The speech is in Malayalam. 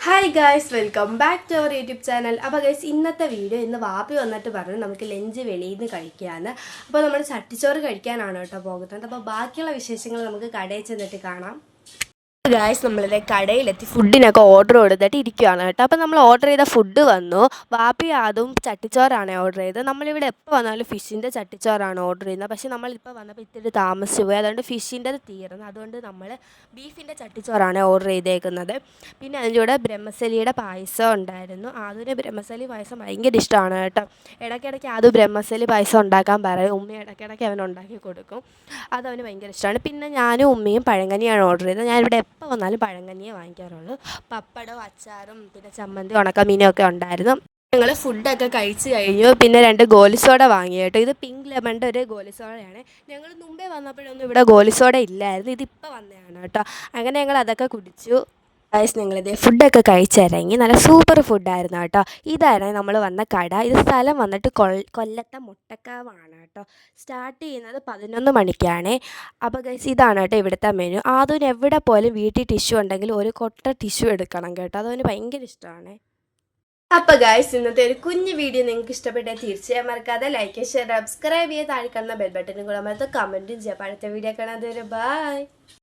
Hi guys, welcome back to our YouTube channel. അപ്പോൾ ഗൈസ്, ഇന്നത്തെ വീഡിയോ ഇന്ന് വാപ്പി വന്നിട്ട് പറഞ്ഞു നമുക്ക് ലഞ്ച് വെളിയിൽ നിന്ന് കഴിക്കാമെന്ന്. അപ്പോൾ നമ്മൾ ചട്ടിച്ചോറ് കഴിക്കാനാണ് കേട്ടോ പോകുന്നത്. അപ്പോൾ ബാക്കിയുള്ള വിശേഷങ്ങൾ നമുക്ക് കടയിൽ ചെന്നിട്ട് കാണാം. ഗായ്സ്, നമ്മളിത് കടയിലെത്തി ഫുഡിനൊക്കെ ഓർഡർ കൊടുത്തിട്ട് ഇരിക്കുകയാണ് കേട്ടോ. അപ്പോൾ നമ്മൾ ഓർഡർ ചെയ്ത ഫുഡ് വന്നു. വാപ്പി അതും ചട്ടിച്ചോറാണ് ഓർഡർ ചെയ്തത്. നമ്മളിവിടെ എപ്പോൾ വന്നാലും ഫിഷിൻ്റെ ചട്ടിച്ചോറാണ് ഓർഡർ ചെയ്യുന്നത്. പക്ഷേ നമ്മളിപ്പോൾ വന്നപ്പോൾ ഇത്തിരി താമസിച്ച് പോയി, അതുകൊണ്ട് ഫിഷിൻ്റെത് തീർന്നു. അതുകൊണ്ട് നമ്മൾ ബീഫിൻ്റെ ചട്ടിച്ചോറാണ് ഓർഡർ ചെയ്തേക്കുന്നത്. പിന്നെ അതിൻ്റെ കൂടെ ബ്രഹ്മസലിയുടെ പായസം ഉണ്ടായിരുന്നു. അതിന് ബ്രഹ്മസലി പായസം ഭയങ്കര ഇഷ്ടമാണ് കേട്ടോ. ഇടയ്ക്കിടയ്ക്ക് അത് ബ്രഹ്മസലി പായസം ഉണ്ടാക്കാൻ പറയും. ഉമ്മ ഇടയ്ക്കിടയ്ക്ക് അവൻ ഉണ്ടാക്കി കൊടുക്കും. അതവന് ഭയങ്കര ഇഷ്ടമാണ്. പിന്നെ ഞാനും ഉമ്മയും പഴങ്കഞ്ഞിയാണ് ഓർഡർ ചെയ്തത്. ഞാനിവിടെ എപ്പോൾ വന്നാലും പഴങ്കഞ്ഞിയേ വാങ്ങിക്കാറുള്ളൂ. പപ്പടവും അച്ചാറും പിന്നെ ചമ്മന്തി ഉണക്കമീനും ഒക്കെ ഉണ്ടായിരുന്നു. ഞങ്ങൾ ഫുഡൊക്കെ കഴിച്ച് കഴിഞ്ഞു. പിന്നെ 2 ഗോലിസോഡ വാങ്ങി കേട്ടോ. ഇത് പിങ്ക് ലെമണിൻ്റെ ഒരു ഗോലിസോഡയാണ്. ഞങ്ങൾ മുമ്പേ വന്നപ്പോഴൊന്നും ഇവിടെ ഗോലിസോഡ ഇല്ലായിരുന്നു. ഇതിപ്പോൾ വന്നതാണ് കേട്ടോ. അങ്ങനെ ഞങ്ങൾ അതൊക്കെ കുടിച്ചു. ഗൈസ്, ഞങ്ങളിത് ഫുഡൊക്കെ കഴിച്ചിറങ്ങി. നല്ല സൂപ്പർ ഫുഡായിരുന്നു കേട്ടോ. ഇതാണ് നമ്മൾ വന്ന കട. ഇത് സ്ഥലം വന്നിട്ട് കൊല്ലത്തെ മുട്ടക്കാവാണ് കേട്ടോ. സ്റ്റാർട്ട് ചെയ്യുന്നത് 11 മണിക്കാണ്. അപ്പോൾ ഗൈസ്, ഇതാണ് കേട്ടോ ഇവിടുത്തെ മെനു. അതിന് എവിടെ പോലും വീട്ടിൽ ടിഷ്യൂ ഉണ്ടെങ്കിൽ ഒരു കൊട്ട ടിഷ്യൂ എടുക്കണം കേട്ടോ. അതവന് ഭയങ്കര ഇഷ്ടമാണ്. അപ്പോൾ ഗൈസ്, ഇന്നത്തെ ഒരു കുഞ്ഞു വീഡിയോ നിങ്ങൾക്ക് ഇഷ്ടപ്പെട്ടാൽ തീർച്ചയായും മറക്കാതെ ലൈക്ക്, ഷെയർ, സബ്സ്ക്രൈബ് ചെയ്ത് താഴെ കാണുന്ന ബെൽ ബട്ടനും കൂടെ അമർത്ത് കമൻറ്റും ചെയ്യാം. അടുത്ത വീഡിയോ കാണാതെ ബൈ.